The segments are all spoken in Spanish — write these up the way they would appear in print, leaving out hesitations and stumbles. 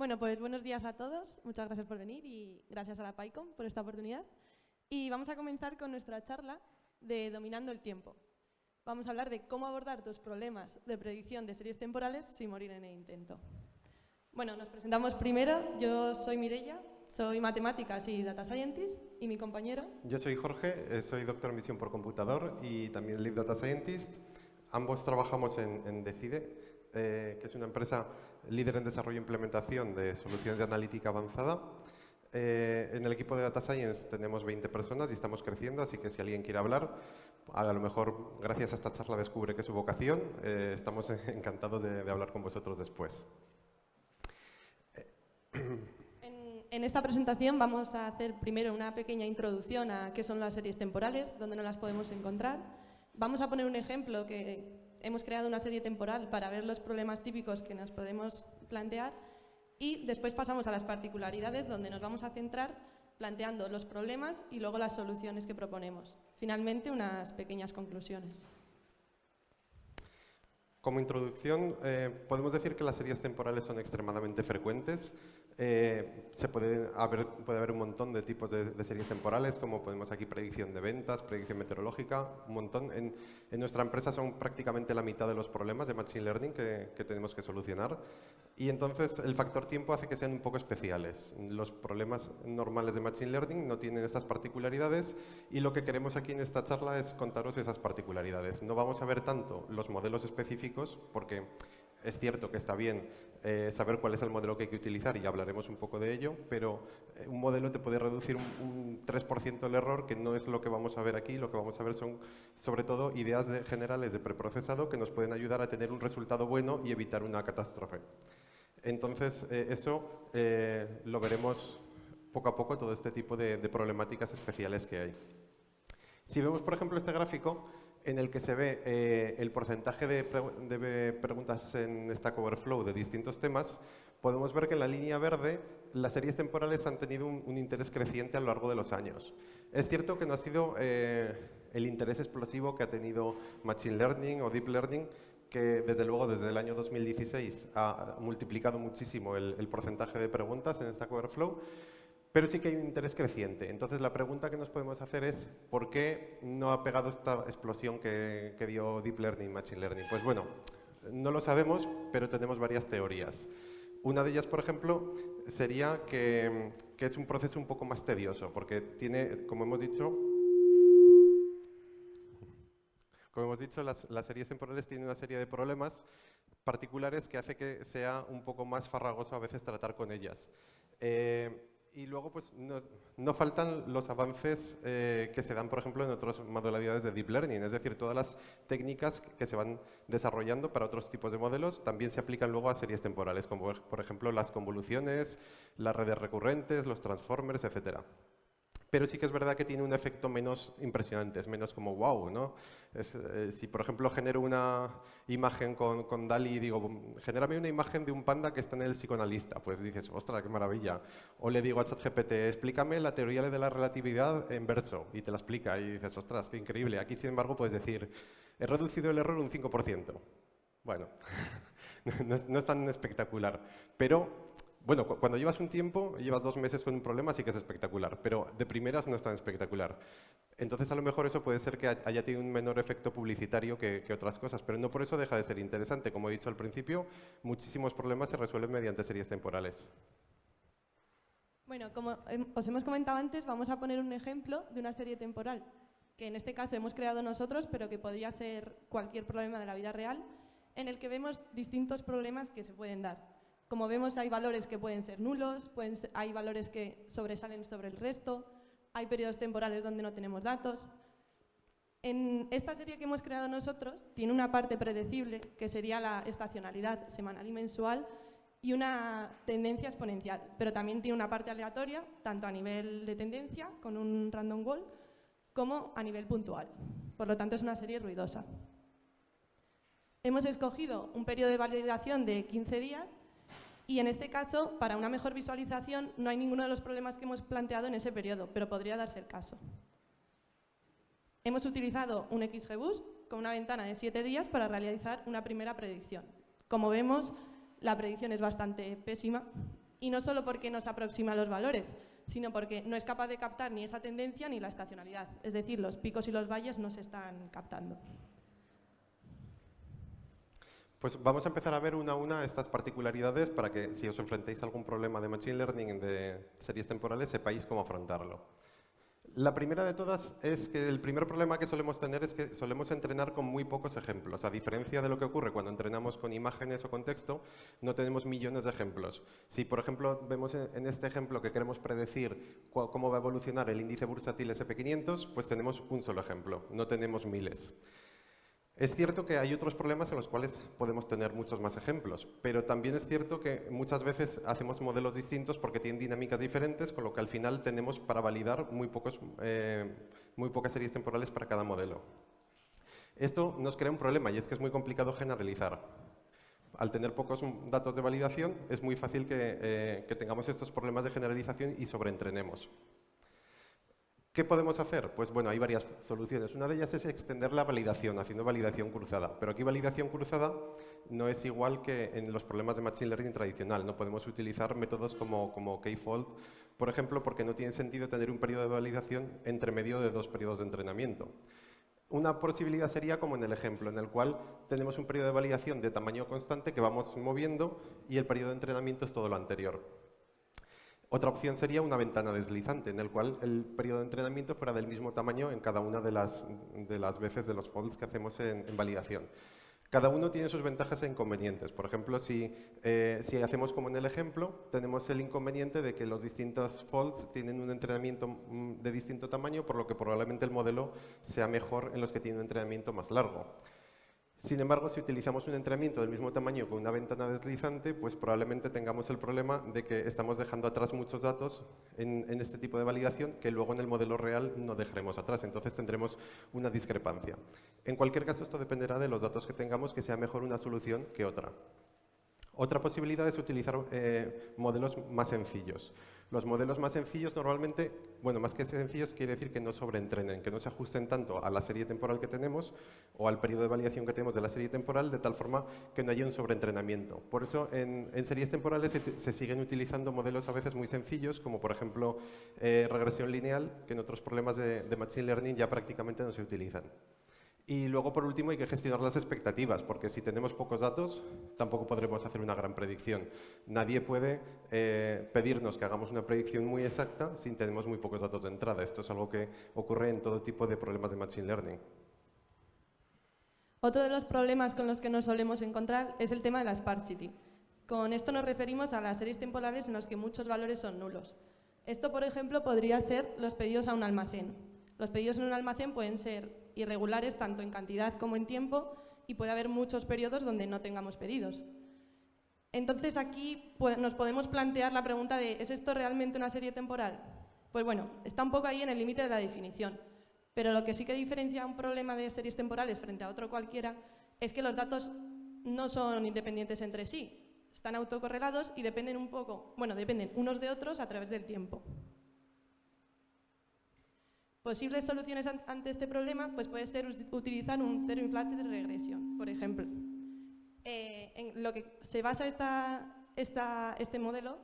Bueno, pues buenos días a todos. Muchas gracias por venir y gracias a la PyCon por esta oportunidad. Y vamos a comenzar con nuestra charla de Dominando el tiempo. Vamos a hablar de cómo abordar tus problemas de predicción de series temporales sin morir en el intento. Bueno, nos presentamos primero. Yo soy Mireia, soy matemáticas y data scientist, y mi compañero. Yo soy Jorge, soy doctor en visión por computador y también lead data scientist. Ambos trabajamos en Decide, que es una empresa líder en desarrollo e implementación de soluciones de analítica avanzada. En el equipo de Data Science tenemos 20 personas y estamos creciendo, así que si alguien quiere hablar, a lo mejor gracias a esta charla descubre que es su vocación. Estamos encantados de hablar con vosotros después. En esta presentación vamos a hacer primero una pequeña introducción a qué son las series temporales, dónde nos las podemos encontrar. Vamos a poner un ejemplo que hemos creado una serie temporal para ver los problemas típicos que nos podemos plantear y después pasamos a las particularidades donde nos vamos a centrar planteando los problemas y luego las soluciones que proponemos. Finalmente, unas pequeñas conclusiones. Como introducción, podemos decir que las series temporales son extremadamente frecuentes. Puede haber un montón de tipos de series temporales, como podemos aquí predicción de ventas, predicción meteorológica, un montón. En nuestra empresa son prácticamente la mitad de los problemas de Machine Learning que tenemos que solucionar. Y entonces el factor tiempo hace que sean un poco especiales. Los problemas normales de Machine Learning no tienen estas particularidades y lo que queremos aquí en esta charla es contaros esas particularidades. No vamos a ver tanto los modelos específicos porque es cierto que está bien saber cuál es el modelo que hay que utilizar y hablaremos un poco de ello, pero un modelo te puede reducir un 3% el error, que no es lo que vamos a ver aquí. Lo que vamos a ver son, sobre todo, ideas generales de preprocesado que nos pueden ayudar a tener un resultado bueno y evitar una catástrofe. Entonces, eso lo veremos poco a poco, todo este tipo de problemáticas especiales que hay. Si vemos, por ejemplo, este gráfico en el que se ve el porcentaje de preguntas en Stack Overflow de distintos temas, podemos ver que en la línea verde las series temporales han tenido un interés creciente a lo largo de los años. Es cierto que no ha sido el interés explosivo que ha tenido Machine Learning o Deep Learning, que desde luego desde el año 2016 ha multiplicado muchísimo el porcentaje de preguntas en Stack Overflow, pero sí que hay un interés creciente. Entonces la pregunta que nos podemos hacer es ¿por qué no ha pegado esta explosión que dio Deep Learning, Machine Learning? Pues bueno, no lo sabemos, pero tenemos varias teorías. Una de ellas, por ejemplo, sería que es un proceso un poco más tedioso, porque tiene, como hemos dicho, las series temporales tienen una serie de problemas particulares que hace que sea un poco más farragoso a veces tratar con ellas. Y luego, pues, no faltan los avances que se dan, por ejemplo, en otras modalidades de Deep Learning. Es decir, todas las técnicas que se van desarrollando para otros tipos de modelos también se aplican luego a series temporales, como por ejemplo las convoluciones, las redes recurrentes, los transformers, etcétera. Pero sí que es verdad que tiene un efecto menos impresionante, es menos como wow, ¿no? Si, por ejemplo, genero una imagen con DALL-E y digo, genérame una imagen de un panda que está en el psicoanalista, pues dices, ostras, qué maravilla. O le digo a ChatGPT, explícame la teoría de la relatividad en verso, y te la explica, y dices, ostras, qué increíble. Aquí, sin embargo, puedes decir, he reducido el error un 5%. Bueno, no es tan espectacular, pero bueno, cuando llevas un tiempo, llevas 2 meses con un problema, sí que es espectacular, pero de primeras no es tan espectacular. Entonces, a lo mejor eso puede ser que haya tenido un menor efecto publicitario que otras cosas, pero no por eso deja de ser interesante. Como he dicho al principio, muchísimos problemas se resuelven mediante series temporales. Bueno, como os hemos comentado antes, vamos a poner un ejemplo de una serie temporal, que en este caso hemos creado nosotros, pero que podría ser cualquier problema de la vida real, en el que vemos distintos problemas que se pueden dar. Como vemos, hay valores que pueden ser nulos, hay valores que sobresalen sobre el resto, hay periodos temporales donde no tenemos datos. En esta serie que hemos creado nosotros, tiene una parte predecible, que sería la estacionalidad semanal y mensual, y una tendencia exponencial, pero también tiene una parte aleatoria, tanto a nivel de tendencia, con un random wall, como a nivel puntual. Por lo tanto, es una serie ruidosa. Hemos escogido un periodo de validación de 15 días, y en este caso, para una mejor visualización, no hay ninguno de los problemas que hemos planteado en ese periodo, pero podría darse el caso. Hemos utilizado un XGBoost con una ventana de 7 días para realizar una primera predicción. Como vemos, la predicción es bastante pésima Y no solo porque nos aproxima a los valores, sino porque no es capaz de captar ni esa tendencia ni la estacionalidad. Es decir, los picos y los valles no se están captando. Pues vamos a empezar a ver una a una estas particularidades para que si os enfrentáis a algún problema de Machine Learning de series temporales sepáis cómo afrontarlo. La primera de todas es que el primer problema que solemos tener es que solemos entrenar con muy pocos ejemplos. A diferencia de lo que ocurre cuando entrenamos con imágenes o con texto, no tenemos millones de ejemplos. Si, por ejemplo, vemos en este ejemplo que queremos predecir cómo va a evolucionar el índice bursátil SP500, pues tenemos un solo ejemplo, no tenemos miles. Es cierto que hay otros problemas en los cuales podemos tener muchos más ejemplos, pero también es cierto que muchas veces hacemos modelos distintos porque tienen dinámicas diferentes, con lo que al final tenemos para validar muy pocas series temporales para cada modelo. Esto nos crea un problema y es que es muy complicado generalizar. Al tener pocos datos de validación es muy fácil que tengamos estos problemas de generalización y sobreentrenemos. ¿Qué podemos hacer? Pues bueno, hay varias soluciones. Una de ellas es extender la validación, haciendo validación cruzada. Pero aquí validación cruzada no es igual que en los problemas de Machine Learning tradicional. No podemos utilizar métodos como K-fold, por ejemplo, porque no tiene sentido tener un periodo de validación entre medio de dos periodos de entrenamiento. Una posibilidad sería como en el ejemplo, en el cual tenemos un periodo de validación de tamaño constante que vamos moviendo y el periodo de entrenamiento es todo lo anterior. Otra opción sería una ventana deslizante, en el cual el periodo de entrenamiento fuera del mismo tamaño en cada una de las veces de los folds que hacemos en validación. Cada uno tiene sus ventajas e inconvenientes. Por ejemplo, si hacemos como en el ejemplo, tenemos el inconveniente de que los distintos folds tienen un entrenamiento de distinto tamaño, por lo que probablemente el modelo sea mejor en los que tienen un entrenamiento más largo. Sin embargo, si utilizamos un entrenamiento del mismo tamaño con una ventana deslizante, pues probablemente tengamos el problema de que estamos dejando atrás muchos datos en este tipo de validación que luego en el modelo real no dejaremos atrás. Entonces tendremos una discrepancia. En cualquier caso, esto dependerá de los datos que tengamos, que sea mejor una solución que otra. Otra posibilidad es utilizar modelos más sencillos. Los modelos más sencillos normalmente, bueno, más que sencillos quiere decir que no sobreentrenen, que no se ajusten tanto a la serie temporal que tenemos o al periodo de validación que tenemos de la serie temporal, de tal forma que no haya un sobreentrenamiento. Por eso en series temporales se siguen utilizando modelos a veces muy sencillos, como por ejemplo regresión lineal, que en otros problemas de Machine Learning ya prácticamente no se utilizan. Y luego, por último, hay que gestionar las expectativas, porque si tenemos pocos datos, tampoco podremos hacer una gran predicción. Nadie puede pedirnos que hagamos una predicción muy exacta si tenemos muy pocos datos de entrada. Esto es algo que ocurre en todo tipo de problemas de Machine Learning. Otro de los problemas con los que nos solemos encontrar es el tema de la sparsity. Con esto nos referimos a las series temporales en las que muchos valores son nulos. Esto, por ejemplo, podría ser los pedidos a un almacén. Los pedidos en un almacén pueden ser irregulares tanto en cantidad como en tiempo y puede haber muchos periodos donde no tengamos pedidos. Entonces aquí nos podemos plantear la pregunta de ¿es esto realmente una serie temporal? Pues bueno, está un poco ahí en el límite de la definición, pero lo que sí que diferencia un problema de series temporales frente a otro cualquiera es que los datos no son independientes entre sí, están autocorrelados y dependen dependen unos de otros a través del tiempo. Posibles soluciones ante este problema pues puede ser utilizar un zero inflated regression, por ejemplo. En lo que se basa este modelo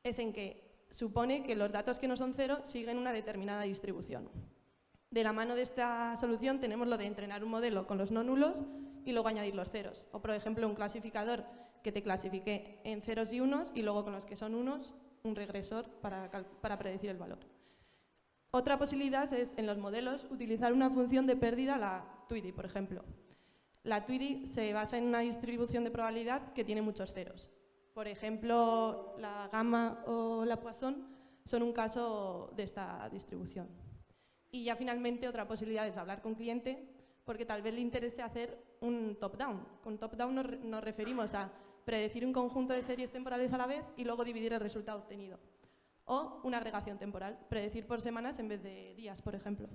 es en que supone que los datos que no son cero siguen una determinada distribución. De la mano de esta solución tenemos lo de entrenar un modelo con los no nulos y luego añadir los ceros. O, por ejemplo, un clasificador que te clasifique en ceros y unos y luego con los que son unos, un regresor para predecir el valor. Otra posibilidad es, en los modelos, utilizar una función de pérdida, la TWIDY, por ejemplo. La TWIDY se basa en una distribución de probabilidad que tiene muchos ceros. Por ejemplo, la gamma o la Poisson son un caso de esta distribución. Y ya finalmente otra posibilidad es hablar con cliente, porque tal vez le interese hacer un top-down. Con top-down nos referimos a predecir un conjunto de series temporales a la vez y luego dividir el resultado obtenido. O una agregación temporal, predecir por semanas en vez de días, por ejemplo.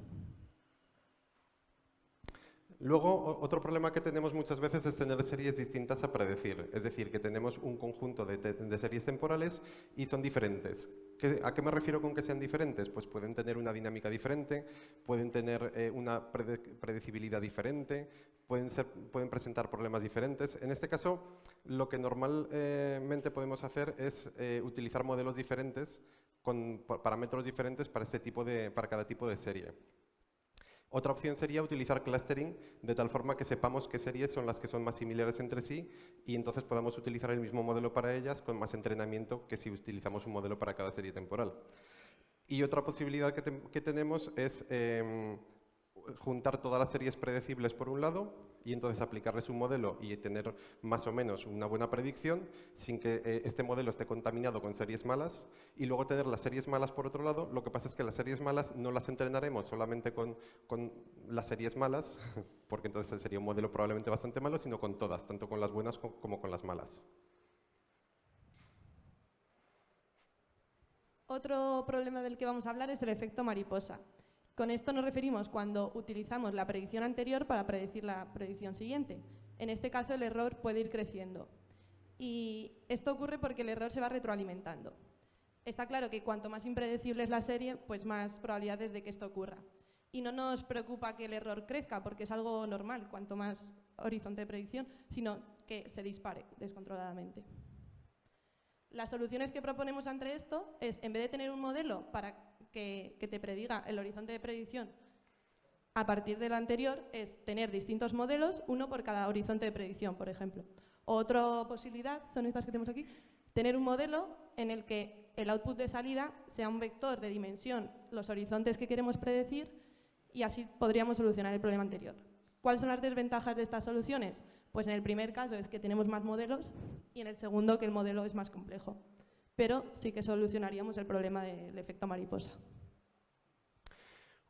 Luego, otro problema que tenemos muchas veces es tener series distintas a predecir. Es decir, que tenemos un conjunto de series temporales y son diferentes. ¿A qué me refiero con que sean diferentes? Pues pueden tener una dinámica diferente, pueden tener una predecibilidad diferente, pueden presentar problemas diferentes. En este caso, lo que normalmente podemos hacer es utilizar modelos diferentes con parámetros diferentes para cada tipo de serie. Otra opción sería utilizar clustering de tal forma que sepamos qué series son las que son más similares entre sí y entonces podamos utilizar el mismo modelo para ellas con más entrenamiento que si utilizamos un modelo para cada serie temporal. Y otra posibilidad que tenemos es juntar todas las series predecibles por un lado y entonces aplicarles un modelo y tener más o menos una buena predicción sin que este modelo esté contaminado con series malas y luego tener las series malas por otro lado. Lo que pasa es que las series malas no las entrenaremos solamente con las series malas, porque entonces sería un modelo probablemente bastante malo, sino con todas, tanto con las buenas como con las malas. Otro problema del que vamos a hablar es el efecto mariposa. Con esto nos referimos cuando utilizamos la predicción anterior para predecir la predicción siguiente. En este caso, el error puede ir creciendo. Y esto ocurre porque el error se va retroalimentando. Está claro que cuanto más impredecible es la serie, pues más probabilidades de que esto ocurra. Y no nos preocupa que el error crezca, porque es algo normal, cuanto más horizonte de predicción, sino que se dispare descontroladamente. Las soluciones que proponemos ante esto es, en vez de tener un modelo para que te prediga el horizonte de predicción a partir del anterior, es tener distintos modelos, uno por cada horizonte de predicción, por ejemplo. Otra posibilidad, son estas que tenemos aquí, tener un modelo en el que el output de salida sea un vector de dimensión, los horizontes que queremos predecir, y así podríamos solucionar el problema anterior. ¿Cuáles son las desventajas de estas soluciones? Pues en el primer caso es que tenemos más modelos y en el segundo que el modelo es más complejo. Pero sí que solucionaríamos el problema del efecto mariposa.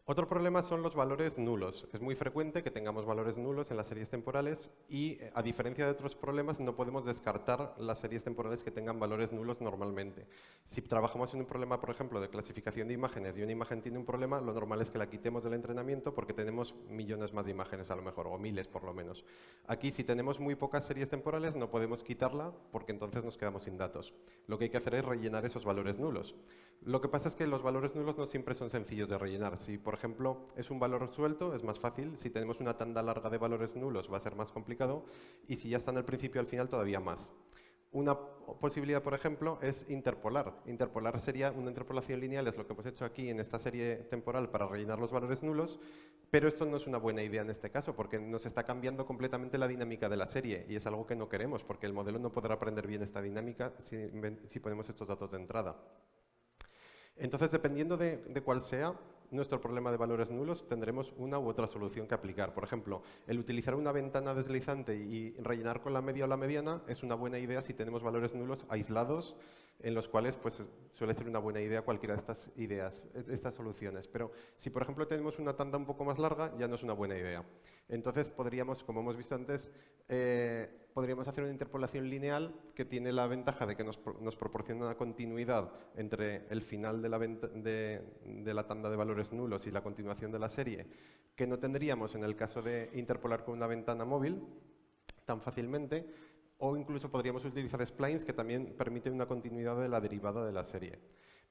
Otro problema son los valores nulos. Es muy frecuente que tengamos valores nulos en las series temporales y, a diferencia de otros problemas, no podemos descartar las series temporales que tengan valores nulos normalmente. Si trabajamos en un problema, por ejemplo, de clasificación de imágenes y una imagen tiene un problema, lo normal es que la quitemos del entrenamiento porque tenemos millones más de imágenes a lo mejor, o miles por lo menos. Aquí, si tenemos muy pocas series temporales, no podemos quitarla porque entonces nos quedamos sin datos. Lo que hay que hacer es rellenar esos valores nulos. Lo que pasa es que los valores nulos no siempre son sencillos de rellenar. Si, por ejemplo, es un valor suelto, es más fácil. Si tenemos una tanda larga de valores nulos, va a ser más complicado. Y si ya están al principio y al final, todavía más. Una posibilidad, por ejemplo, es interpolar. Interpolar sería una interpolación lineal, es lo que hemos hecho aquí en esta serie temporal para rellenar los valores nulos, pero esto no es una buena idea en este caso, porque nos está cambiando completamente la dinámica de la serie, y es algo que no queremos, porque el modelo no podrá aprender bien esta dinámica si ponemos estos datos de entrada. Entonces, dependiendo de cuál sea nuestro problema de valores nulos, tendremos una u otra solución que aplicar. Por ejemplo, el utilizar una ventana deslizante y rellenar con la media o la mediana es una buena idea si tenemos valores nulos aislados, en los cuales pues, suele ser una buena idea cualquiera de estas ideas, estas soluciones. Pero si, por ejemplo, tenemos una tanda un poco más larga, ya no es una buena idea. Entonces, podríamos, como hemos visto antes, podríamos hacer una interpolación lineal que tiene la ventaja de que nos proporciona una continuidad entre el final de la tanda de valores nulos y la continuación de la serie, que no tendríamos en el caso de interpolar con una ventana móvil tan fácilmente, o incluso podríamos utilizar splines que también permiten una continuidad de la derivada de la serie.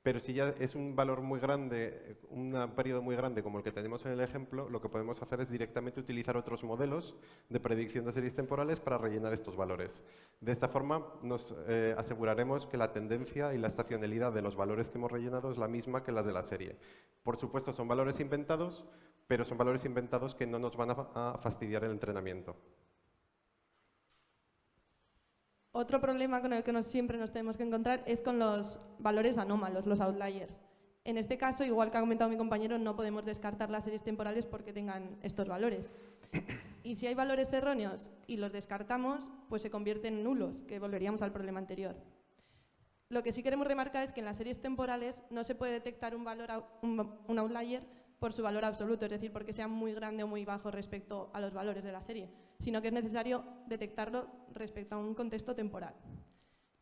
Pero si ya es un valor muy grande, un periodo muy grande como el que tenemos en el ejemplo, lo que podemos hacer es directamente utilizar otros modelos de predicción de series temporales para rellenar estos valores. De esta forma nos aseguraremos que la tendencia y la estacionalidad de los valores que hemos rellenado es la misma que las de la serie. Por supuesto, son valores inventados, pero son valores inventados que no nos van a fastidiar el entrenamiento. Otro problema con el que siempre nos tenemos que encontrar es con los valores anómalos, los outliers. En este caso, igual que ha comentado mi compañero, no podemos descartar las series temporales porque tengan estos valores. Y si hay valores erróneos y los descartamos, pues se convierten en nulos, que volveríamos al problema anterior. Lo que sí queremos remarcar es que en las series temporales no se puede detectar un outlier por su valor absoluto, es decir, porque sea muy grande o muy bajo respecto a los valores de la serie, sino que es necesario detectarlo respecto a un contexto temporal.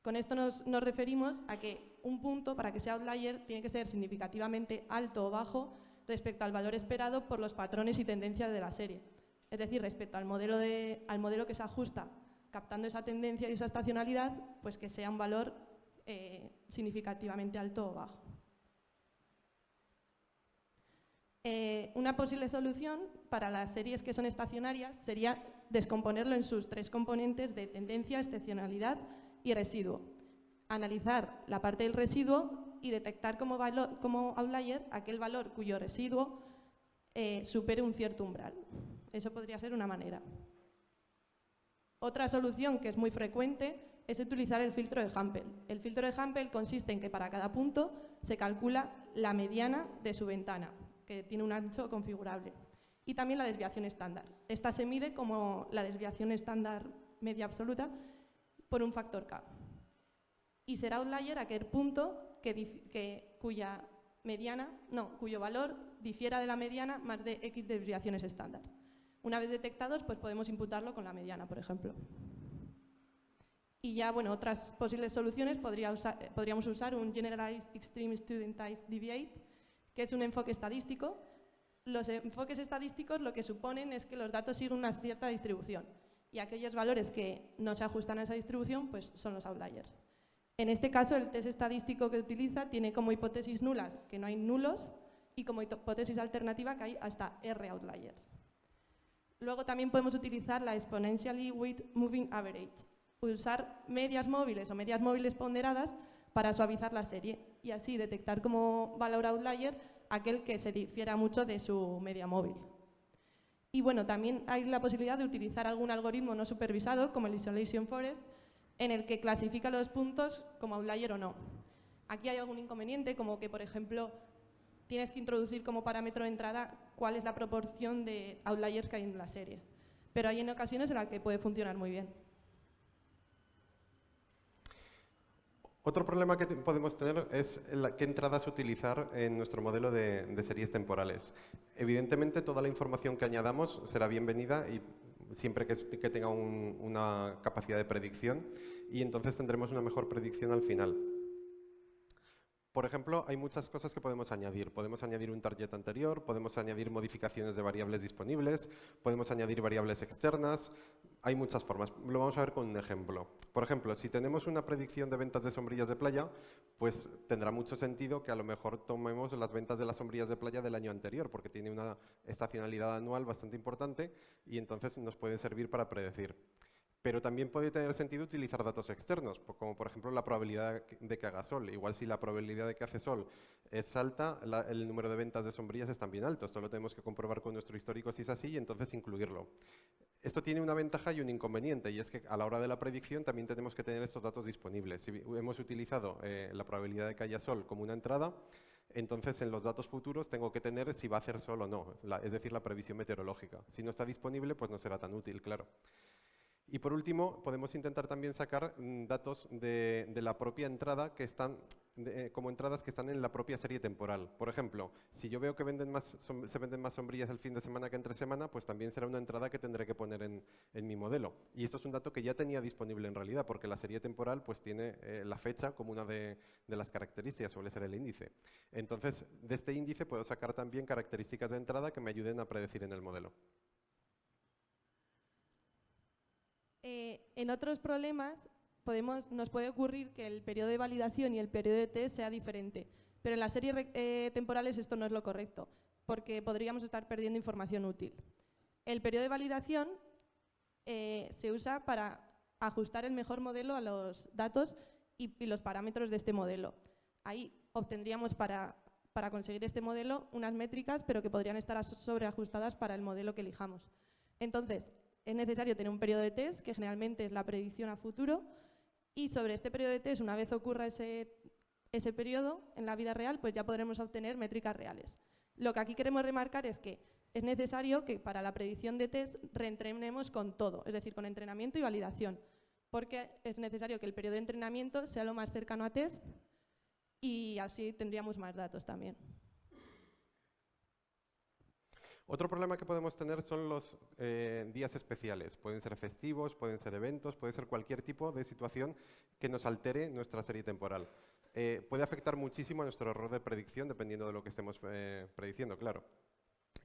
Con esto nos referimos a que un punto, para que sea outlier, tiene que ser significativamente alto o bajo respecto al valor esperado por los patrones y tendencias de la serie. Es decir, respecto al modelo que se ajusta, captando esa tendencia y esa estacionalidad, pues que sea un valor significativamente alto o bajo. Una posible solución para las series que son estacionarias sería descomponerlo en sus 3 componentes de tendencia, estacionalidad y residuo. Analizar la parte del residuo y detectar como outlier aquel valor cuyo residuo supere un cierto umbral. Eso podría ser una manera. Otra solución que es muy frecuente es utilizar el filtro de Hampel. El filtro de Hampel consiste en que para cada punto se calcula la mediana de su ventana, que tiene un ancho configurable, y también la desviación estándar. Esta se mide como la desviación estándar media absoluta por un factor K. Y será outlier aquel punto cuyo valor difiera de la mediana más de X desviaciones estándar. Una vez detectados, pues podemos imputarlo con la mediana, por ejemplo. Y ya, bueno, otras posibles soluciones podríamos usar un Generalized Extreme Studentized Deviate, que es un enfoque estadístico. Los enfoques estadísticos lo que suponen es que los datos siguen una cierta distribución y aquellos valores que no se ajustan a esa distribución pues son los outliers. En este caso, el test estadístico que utiliza tiene como hipótesis nulas que no hay nulos y como hipótesis alternativa que hay hasta R outliers. Luego también podemos utilizar la Exponentially Weight Moving Average, usar medias móviles o medias móviles ponderadas para suavizar la serie y así detectar como valor outlier aquel que se difiera mucho de su media móvil. Y bueno, también hay la posibilidad de utilizar algún algoritmo no supervisado, como el Isolation Forest, en el que clasifica los puntos como outlier o no. Aquí hay algún inconveniente, como que, por ejemplo, tienes que introducir como parámetro de entrada cuál es la proporción de outliers que hay en la serie. Pero hay en ocasiones en las que puede funcionar muy bien. Otro problema que podemos tener es qué entradas utilizar en nuestro modelo de series temporales. Evidentemente, toda la información que añadamos será bienvenida y siempre que tenga una capacidad de predicción, y entonces tendremos una mejor predicción al final. Por ejemplo, hay muchas cosas que podemos añadir. Podemos añadir un target anterior, podemos añadir modificaciones de variables disponibles, podemos añadir variables externas. Hay muchas formas. Lo vamos a ver con un ejemplo. Por ejemplo, si tenemos una predicción de ventas de sombrillas de playa, pues tendrá mucho sentido que a lo mejor tomemos las ventas de las sombrillas de playa del año anterior, porque tiene una estacionalidad anual bastante importante y entonces nos puede servir para predecir. Pero también puede tener sentido utilizar datos externos, como por ejemplo la probabilidad de que haga sol. Igual si la probabilidad de que hace sol es alta, el número de ventas de sombrillas es también alto. Esto lo tenemos que comprobar con nuestro histórico si es así y entonces incluirlo. Esto tiene una ventaja y un inconveniente, y es que a la hora de la predicción también tenemos que tener estos datos disponibles. Si hemos utilizado la probabilidad de que haya sol como una entrada, entonces en los datos futuros tengo que tener si va a hacer sol o no, es decir, la previsión meteorológica. Si no está disponible, pues no será tan útil, claro. Y por último, podemos intentar también sacar datos de la propia entrada que están como entradas que están en la propia serie temporal. Por ejemplo, si yo veo que se venden más sombrillas el fin de semana que entre semana, pues también será una entrada que tendré que poner en mi modelo. Y esto es un dato que ya tenía disponible en realidad, porque la serie temporal pues tiene la fecha como una de las características, suele ser el índice. Entonces, de este índice puedo sacar también características de entrada que me ayuden a predecir en el modelo. En otros problemas nos puede ocurrir que el periodo de validación y el periodo de test sea diferente, pero en las series temporales esto no es lo correcto, porque podríamos estar perdiendo información útil. El periodo de validación se usa para ajustar el mejor modelo a los datos y los parámetros de este modelo. Ahí obtendríamos para conseguir este modelo unas métricas, pero que podrían estar sobreajustadas para el modelo que elijamos. Entonces, es necesario tener un periodo de test, que generalmente es la predicción a futuro, y sobre este periodo de test, una vez ocurra ese periodo en la vida real, pues ya podremos obtener métricas reales. Lo que aquí queremos remarcar es que es necesario que para la predicción de test reentrenemos con todo, es decir, con entrenamiento y validación, porque es necesario que el periodo de entrenamiento sea lo más cercano a test y así tendríamos más datos también. Otro problema que podemos tener son los días especiales. Pueden ser festivos, pueden ser eventos, puede ser cualquier tipo de situación que nos altere nuestra serie temporal. Puede afectar muchísimo a nuestro error de predicción, dependiendo de lo que estemos prediciendo, claro.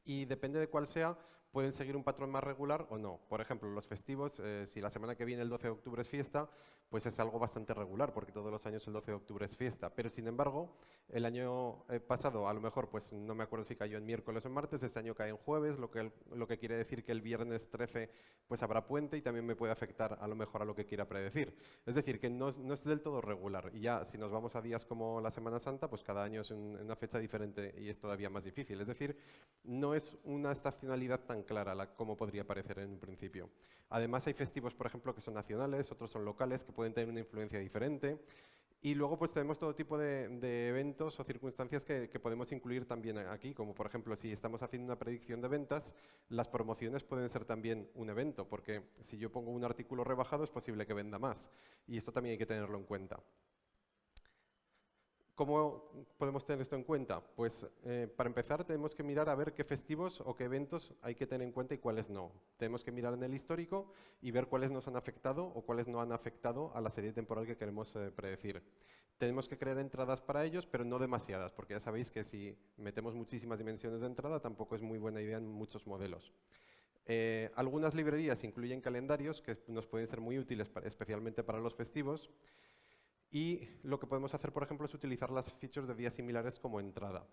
Y depende de cuál sea, pueden seguir un patrón más regular o no. Por ejemplo, los festivos, si la semana que viene el 12 de octubre es fiesta, pues es algo bastante regular, porque todos los años el 12 de octubre es fiesta. Pero, sin embargo, el año pasado, a lo mejor, pues no me acuerdo si cayó en miércoles o en martes, este año cae en jueves, lo que quiere decir que el viernes 13 pues habrá puente y también me puede afectar a lo mejor a lo que quiera predecir. Es decir, que no es del todo regular. Y ya, si nos vamos a días como la Semana Santa, pues cada año es una fecha diferente y es todavía más difícil. Es decir, no es una estacionalidad tan clara como podría parecer en un principio. Además, hay festivos, por ejemplo, que son nacionales, otros son locales, que pueden tener una influencia diferente. Y luego pues tenemos todo tipo de eventos o circunstancias que podemos incluir también aquí, como por ejemplo si estamos haciendo una predicción de ventas, las promociones pueden ser también un evento, porque si yo pongo un artículo rebajado es posible que venda más, y esto también hay que tenerlo en cuenta. ¿Cómo podemos tener esto en cuenta? Pues para empezar tenemos que mirar a ver qué festivos o qué eventos hay que tener en cuenta y cuáles no. Tenemos que mirar en el histórico y ver cuáles nos han afectado o cuáles no han afectado a la serie temporal que queremos predecir. Tenemos que crear entradas para ellos, pero no demasiadas, porque ya sabéis que si metemos muchísimas dimensiones de entrada tampoco es muy buena idea en muchos modelos. Algunas librerías incluyen calendarios que nos pueden ser muy útiles, especialmente para los festivos. Y lo que podemos hacer, por ejemplo, es utilizar las features de días similares como entrada.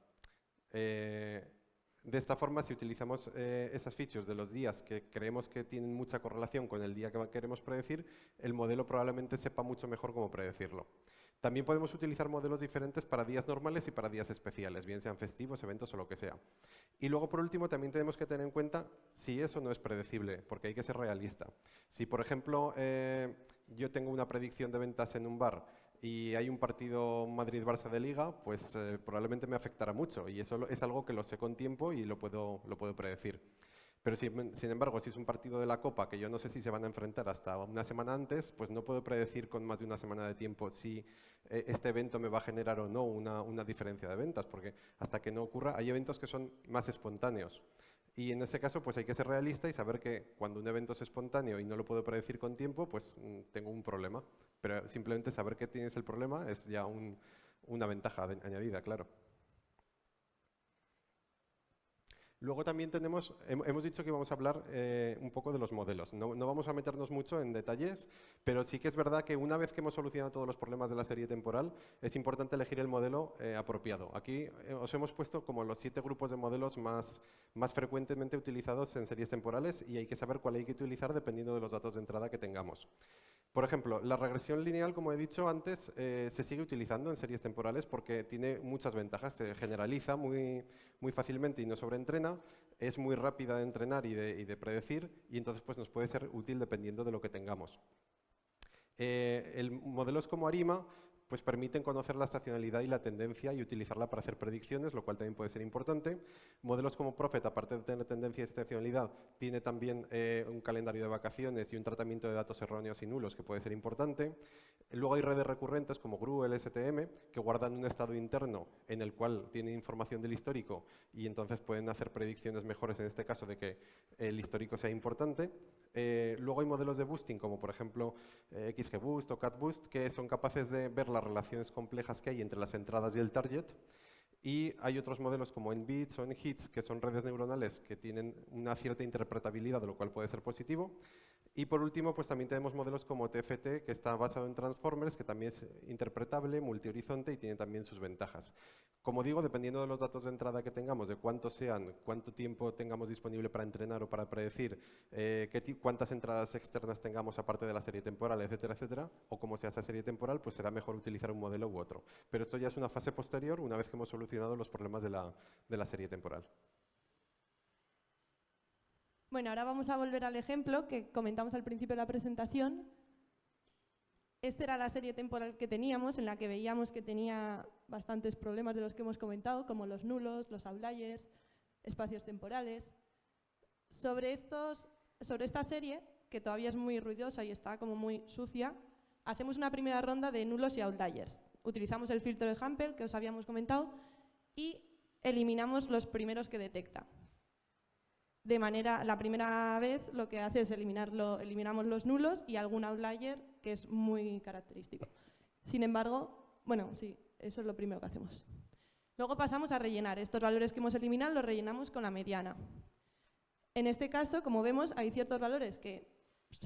De esta forma, si utilizamos esas features de los días que creemos que tienen mucha correlación con el día que queremos predecir, el modelo probablemente sepa mucho mejor cómo predecirlo. También podemos utilizar modelos diferentes para días normales y para días especiales, bien sean festivos, eventos o lo que sea. Y luego, por último, también tenemos que tener en cuenta si eso no es predecible, porque hay que ser realista. Si, por ejemplo, yo tengo una predicción de ventas en un bar y hay un partido Madrid-Barça de Liga, pues probablemente me afectará mucho. Y eso es algo que lo sé con tiempo y lo puedo predecir. Pero sin embargo, si es un partido de la Copa que yo no sé si se van a enfrentar hasta una semana antes, pues no puedo predecir con más de una semana de tiempo si este evento me va a generar o no una diferencia de ventas, porque hasta que no ocurra, hay eventos que son más espontáneos. Y en ese caso, pues hay que ser realista y saber que cuando un evento es espontáneo y no lo puedo predecir con tiempo, pues tengo un problema. Pero simplemente saber que tienes el problema es ya una ventaja añadida, claro. Luego también hemos dicho que vamos a hablar un poco de los modelos. No vamos a meternos mucho en detalles, pero sí que es verdad que una vez que hemos solucionado todos los problemas de la serie temporal, es importante elegir el modelo apropiado. Aquí os hemos puesto como los 7 grupos de modelos más frecuentemente utilizados en series temporales y hay que saber cuál hay que utilizar dependiendo de los datos de entrada que tengamos. Por ejemplo, la regresión lineal, como he dicho antes, se sigue utilizando en series temporales porque tiene muchas ventajas. Se generaliza muy fácilmente y no sobreentrena, es muy rápida de entrenar y de predecir y entonces pues, nos puede ser útil dependiendo de lo que tengamos. Modelos como ARIMA pues permiten conocer la estacionalidad y la tendencia y utilizarla para hacer predicciones, lo cual también puede ser importante. Modelos como Prophet, aparte de tener tendencia y estacionalidad, tiene también un calendario de vacaciones y un tratamiento de datos erróneos y nulos que puede ser importante. Luego hay redes recurrentes como GRU, LSTM, que guardan un estado interno en el cual tienen información del histórico y entonces pueden hacer predicciones mejores en este caso de que el histórico sea importante. Luego hay modelos de boosting como por ejemplo XGBoost o CatBoost que son capaces de ver las relaciones complejas que hay entre las entradas y el target. Y hay otros modelos como NBits o NHITS, que son redes neuronales que tienen una cierta interpretabilidad, de lo cual puede ser positivo. Y por último, pues también tenemos modelos como TFT, que está basado en Transformers, que también es interpretable, multihorizonte y tiene también sus ventajas. Como digo, dependiendo de los datos de entrada que tengamos, de cuántos sean, cuánto tiempo tengamos disponible para entrenar o para predecir, cuántas entradas externas tengamos aparte de la serie temporal, etcétera, etcétera, o como sea esa serie temporal, pues será mejor utilizar un modelo u otro. Pero esto ya es una fase posterior, una vez que hemos solucionado los problemas de la serie temporal. Bueno, ahora vamos a volver al ejemplo que comentamos al principio de la presentación. Esta era la serie temporal que teníamos, en la que veíamos que tenía bastantes problemas de los que hemos comentado, como los nulos, los outliers, espacios temporales. Sobre esta serie, que todavía es muy ruidosa y está como muy sucia, hacemos una primera ronda de nulos y outliers. Utilizamos el filtro de Hampel, que os habíamos comentado, y eliminamos los primeros que detecta. La primera vez lo que hace es eliminamos los nulos y algún outlier que es muy característico. Sin embargo, bueno, sí, eso es lo primero que hacemos. Luego pasamos a rellenar. Estos valores que hemos eliminado los rellenamos con la mediana. En este caso, como vemos, hay ciertos valores que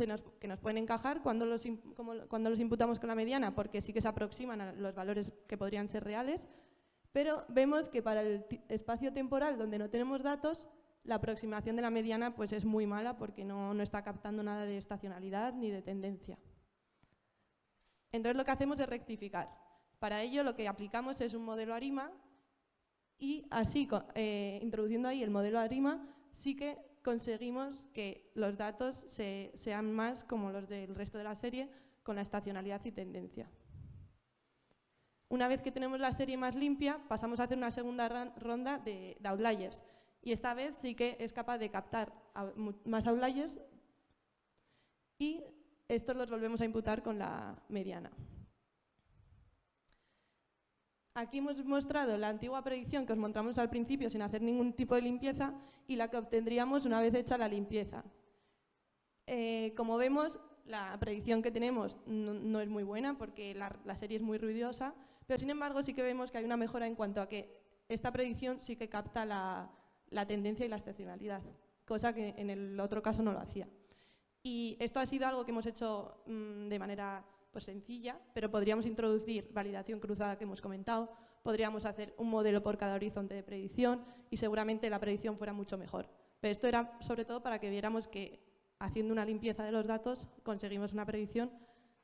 nos pueden encajar cuando los imputamos con la mediana, porque sí que se aproximan a los valores que podrían ser reales, pero vemos que para el espacio temporal donde no tenemos datos, la aproximación de la mediana pues es muy mala porque no está captando nada de estacionalidad ni de tendencia. Entonces lo que hacemos es rectificar. Para ello lo que aplicamos es un modelo ARIMA y así, introduciendo ahí el modelo ARIMA, sí que conseguimos que los datos sean más como los del resto de la serie, con la estacionalidad y tendencia. Una vez que tenemos la serie más limpia, pasamos a hacer una segunda ronda de outliers. Y esta vez sí que es capaz de captar más outliers y estos los volvemos a imputar con la mediana. Aquí hemos mostrado la antigua predicción que os mostramos al principio sin hacer ningún tipo de limpieza y la que obtendríamos una vez hecha la limpieza. Como vemos, la predicción que tenemos no es muy buena porque la serie es muy ruidosa, pero sin embargo sí que vemos que hay una mejora en cuanto a que esta predicción sí que capta la tendencia y la estacionalidad, cosa que en el otro caso no lo hacía. Y esto ha sido algo que hemos hecho de manera pues sencilla, pero podríamos introducir validación cruzada que hemos comentado, podríamos hacer un modelo por cada horizonte de predicción y seguramente la predicción fuera mucho mejor. Pero esto era sobre todo para que viéramos que haciendo una limpieza de los datos conseguimos una predicción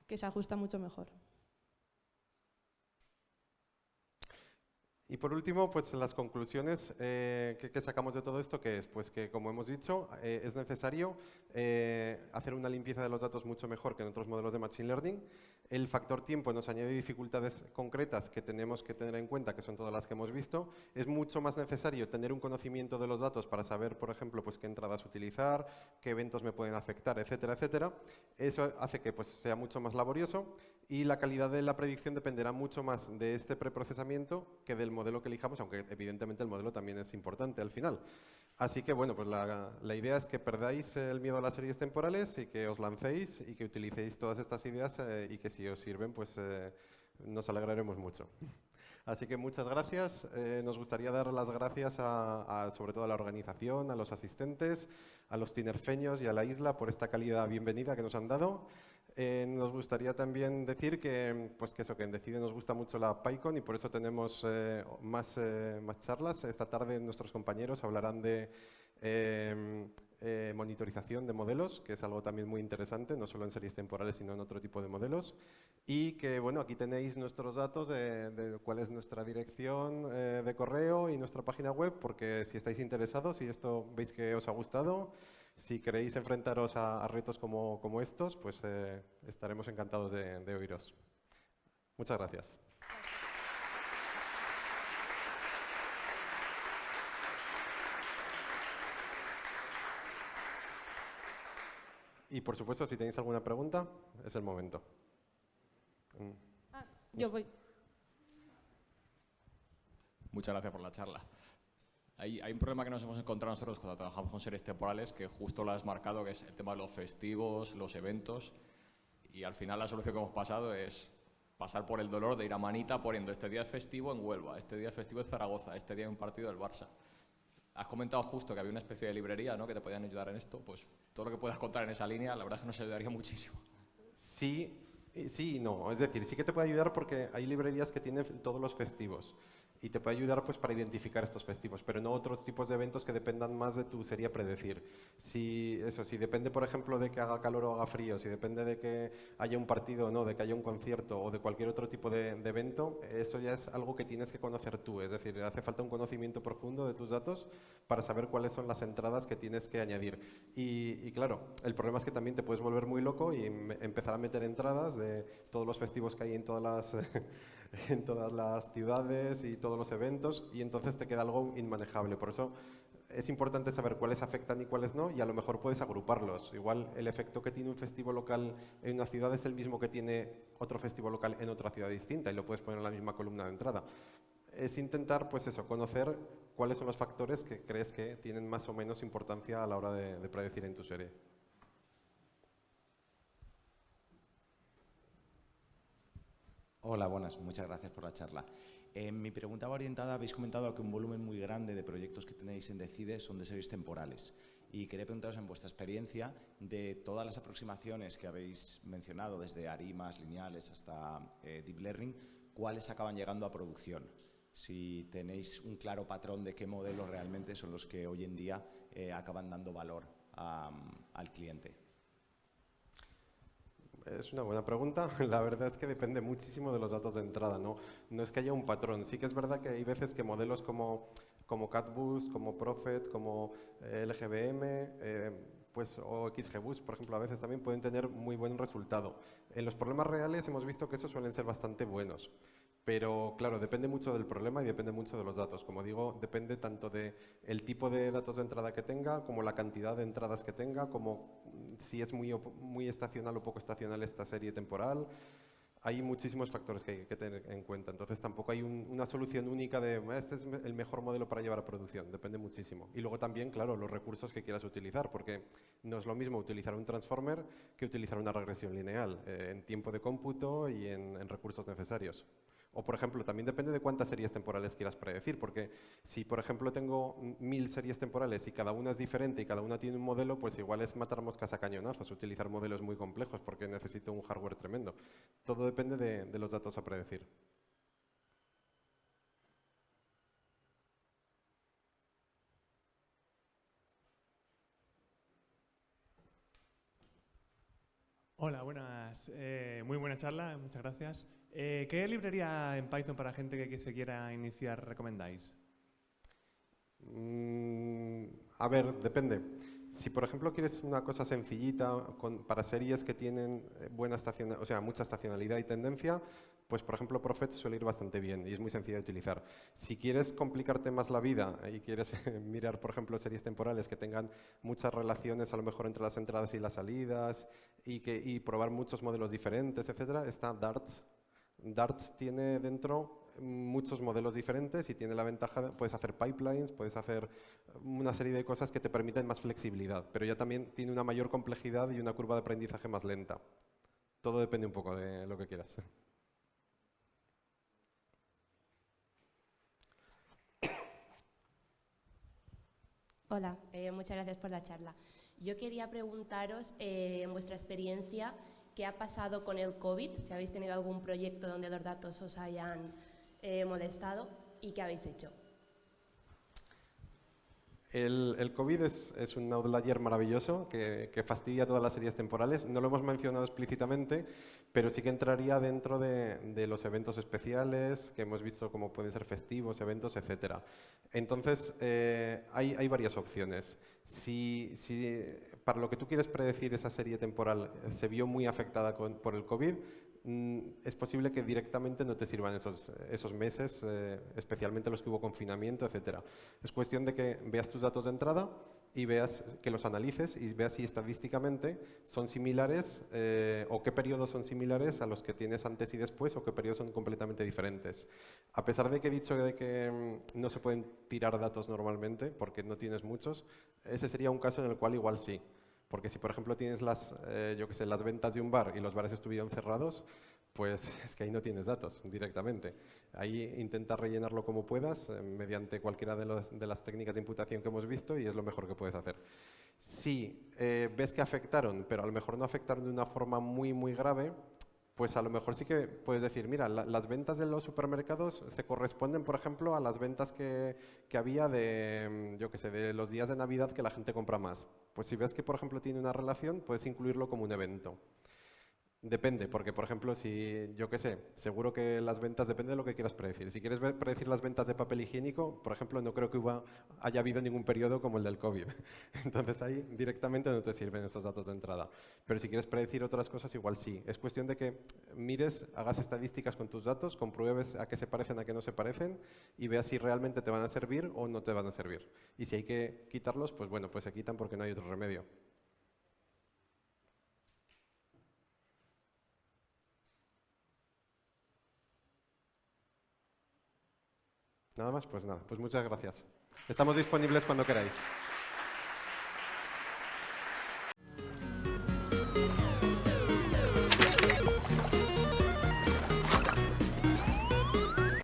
que se ajusta mucho mejor. Y por último, pues las conclusiones que sacamos de todo esto, que es pues que, como hemos dicho, es necesario hacer una limpieza de los datos mucho mejor que en otros modelos de Machine Learning. El factor tiempo nos añade dificultades concretas que tenemos que tener en cuenta, que son todas las que hemos visto. Es mucho más necesario tener un conocimiento de los datos para saber, por ejemplo, pues qué entradas utilizar, qué eventos me pueden afectar, etcétera, etcétera. Eso hace que pues, sea mucho más laborioso y la calidad de la predicción dependerá mucho más de este preprocesamiento que del modelo que elijamos, aunque evidentemente el modelo también es importante al final. Así que bueno, pues la idea es que perdáis el miedo a las series temporales y que os lancéis y que utilicéis todas estas ideas y que si os sirven, pues nos alegraremos mucho. Así que muchas gracias. Nos gustaría dar las gracias sobre todo a la organización, a los asistentes, a los tinerfeños y a la isla por esta cálida bienvenida que nos han dado. Nos gustaría también decir que en Decide nos gusta mucho la PyCon y por eso tenemos más charlas. Esta tarde nuestros compañeros hablarán de monitorización de modelos, que es algo también muy interesante, no solo en series temporales, sino en otro tipo de modelos. Y que, bueno, aquí tenéis nuestros datos de cuál es nuestra dirección de correo y nuestra página web, porque si estáis interesados y esto veis que os ha gustado, si queréis enfrentaros a retos como estos, pues estaremos encantados de oíros. Muchas gracias. Y por supuesto, si tenéis alguna pregunta, es el momento. Yo voy. Muchas gracias por la charla. Hay un problema que nos hemos encontrado nosotros cuando trabajamos con series temporales, que justo lo has marcado, que es el tema de los festivos, los eventos, y al final la solución que hemos pasado es pasar por el dolor de ir a manita poniendo este día es festivo en Huelva, este día es festivo en Zaragoza, este día hay un partido del Barça. Has comentado justo que había una especie de librería, ¿no?, que te podían ayudar en esto. Pues todo lo que puedas contar en esa línea, la verdad es que nos ayudaría muchísimo. Sí y no. Es decir, sí que te puede ayudar porque hay librerías que tienen todos los festivos y te puede ayudar pues para identificar estos festivos, pero no otros tipos de eventos que dependan más de tu sería predecir. Si depende, por ejemplo, de que haga calor o haga frío, si depende de que haya un partido o no, de que haya un concierto o de cualquier otro tipo de evento, eso ya es algo que tienes que conocer tú. Es decir, hace falta un conocimiento profundo de tus datos para saber cuáles son las entradas que tienes que añadir. Y claro, el problema es que también te puedes volver muy loco y empezar a meter entradas de todos los festivos que hay en todas las ciudades y todos los eventos, y entonces te queda algo inmanejable. Por eso es importante saber cuáles afectan y cuáles no, y a lo mejor puedes agruparlos. Igual el efecto que tiene un festivo local en una ciudad es el mismo que tiene otro festivo local en otra ciudad distinta, y lo puedes poner en la misma columna de entrada. Es intentar, pues eso, conocer cuáles son los factores que crees que tienen más o menos importancia a la hora de predecir en tu serie. Hola, buenas. Muchas gracias por la charla. Mi pregunta va orientada, habéis comentado que un volumen muy grande de proyectos que tenéis en Decide son de series temporales. Y quería preguntaros, en vuestra experiencia, de todas las aproximaciones que habéis mencionado, desde ARIMAs, lineales hasta Deep Learning, ¿cuáles acaban llegando a producción? Si tenéis un claro patrón de qué modelos realmente son los que hoy en día acaban dando valor al cliente. Es una buena pregunta. La verdad es que depende muchísimo de los datos de entrada, ¿no? No es que haya un patrón. Sí que es verdad que hay veces que modelos como CatBoost, como Prophet, como LGBM, pues, o XGBoost, por ejemplo, a veces también pueden tener muy buen resultado. En los problemas reales hemos visto que esos suelen ser bastante buenos. Pero claro, depende mucho del problema y depende mucho de los datos. Como digo, depende tanto del tipo de datos de entrada que tenga, como la cantidad de entradas que tenga, como si es muy estacional o poco estacional esta serie temporal. Hay muchísimos factores que hay que tener en cuenta. Entonces tampoco hay una solución única de este es el mejor modelo para llevar a producción. Depende muchísimo. Y luego también, claro, los recursos que quieras utilizar, porque no es lo mismo utilizar un transformer que utilizar una regresión lineal en tiempo de cómputo y en recursos necesarios. O, por ejemplo, también depende de cuántas series temporales quieras predecir, porque si, por ejemplo, tengo 1000 series temporales y cada una es diferente y cada una tiene un modelo, pues igual es matar moscas a cañonazos, utilizar modelos muy complejos porque necesito un hardware tremendo. Todo depende de los datos a predecir. Hola, buenas. Muy buena charla, muchas gracias. ¿Qué librería en Python para gente que se quiera iniciar recomendáis? A ver, depende. Si, por ejemplo, quieres una cosa sencillita para series que tienen mucha estacionalidad y tendencia, pues, por ejemplo, Prophet suele ir bastante bien y es muy sencilla de utilizar. Si quieres complicarte más la vida y quieres mirar, por ejemplo, series temporales que tengan muchas relaciones a lo mejor entre las entradas y las salidas y probar muchos modelos diferentes, etcétera, está Darts. Darts tiene dentro muchos modelos diferentes y tiene la ventaja, puedes hacer pipelines, puedes hacer una serie de cosas que te permiten más flexibilidad, pero ya también tiene una mayor complejidad y una curva de aprendizaje más lenta. Todo depende un poco de lo que quieras. Hola, muchas gracias por la charla. Yo quería preguntaros, en vuestra experiencia, ¿qué ha pasado con el COVID? Si habéis tenido algún proyecto donde los datos os hayan molestado y qué habéis hecho. El COVID es un outlier maravilloso que fastidia todas las series temporales. No lo hemos mencionado explícitamente, pero sí que entraría dentro de los eventos especiales que hemos visto, como pueden ser festivos, eventos, etc. Entonces, hay varias opciones. Si para lo que tú quieres predecir esa serie temporal se vio muy afectada por el COVID, es posible que directamente no te sirvan esos meses, especialmente los que hubo confinamiento, etcétera. Es cuestión de que veas tus datos de entrada y veas que los analices y veas si estadísticamente son similares o qué periodos son similares a los que tienes antes y después o qué periodos son completamente diferentes. A pesar de que he dicho de que no se pueden tirar datos normalmente porque no tienes muchos, ese sería un caso en el cual igual sí. Porque si, por ejemplo, tienes las ventas de un bar y los bares estuvieron cerrados, pues es que ahí no tienes datos directamente. Ahí intenta rellenarlo como puedas mediante cualquiera de las técnicas de imputación que hemos visto y es lo mejor que puedes hacer. Si ves que afectaron, pero a lo mejor no afectaron de una forma muy, muy grave, pues a lo mejor sí que puedes decir, mira, las ventas de los supermercados se corresponden, por ejemplo, a las ventas que había de los días de Navidad que la gente compra más. Pues si ves que, por ejemplo, tiene una relación, puedes incluirlo como un evento. Depende, porque, por ejemplo, seguro que las ventas, depende de lo que quieras predecir. Si quieres predecir las ventas de papel higiénico, por ejemplo, no creo que haya habido ningún periodo como el del COVID. Entonces ahí directamente no te sirven esos datos de entrada. Pero si quieres predecir otras cosas, igual sí. Es cuestión de que mires, hagas estadísticas con tus datos, compruebes a qué se parecen, a qué no se parecen y veas si realmente te van a servir o no te van a servir. Y si hay que quitarlos, pues bueno, pues se quitan porque no hay otro remedio. Nada más, pues nada, pues muchas gracias. Estamos disponibles cuando queráis.